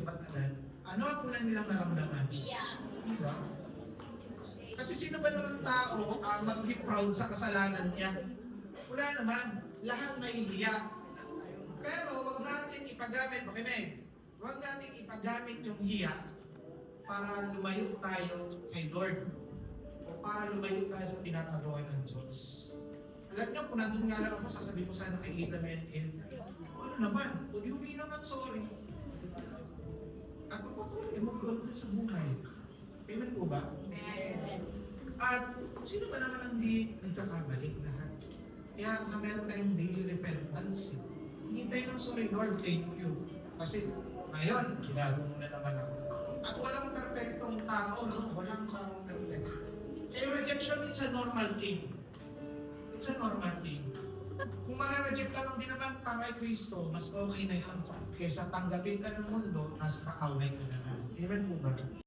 kapatanan, ano ang una nilang naramdaman? Diba? Kasi sino ba naman tao ang mag-be-proud sa kasalanan niya? Wala naman. Lahat mahihiya. Pero wag natin ipagamit, makinig, wag natin ipagamit yung hiya para lumayo tayo kay Lord o para lumayo tayo sa pinapagawa ng Diyos. Alam niyo, kung nandun nga lang ako, sasabihin ko sana kay Ida Melin, ano naman, huwag yung uminom ng sorry. At patuloy, mag-uot sa buhay. Amen po ba? At sino ba naman ang hindi nagkakamali lahat? Kaya nga meron tayong daily repentance. Hindi tayo ng sorry, Lord, thank you. Kasi ngayon, ginagawa mo na naman ako. At walang perfectong tao, no? Walang taong perfect. Kaya rejection, it's a normal thing. It's a normal thing. Kung ma-reject ka lang din naman para kay Kristo, mas okay na yun. Kaysa tanggapin ka ng mundo, mas kaaway ka naman. Amen po ba?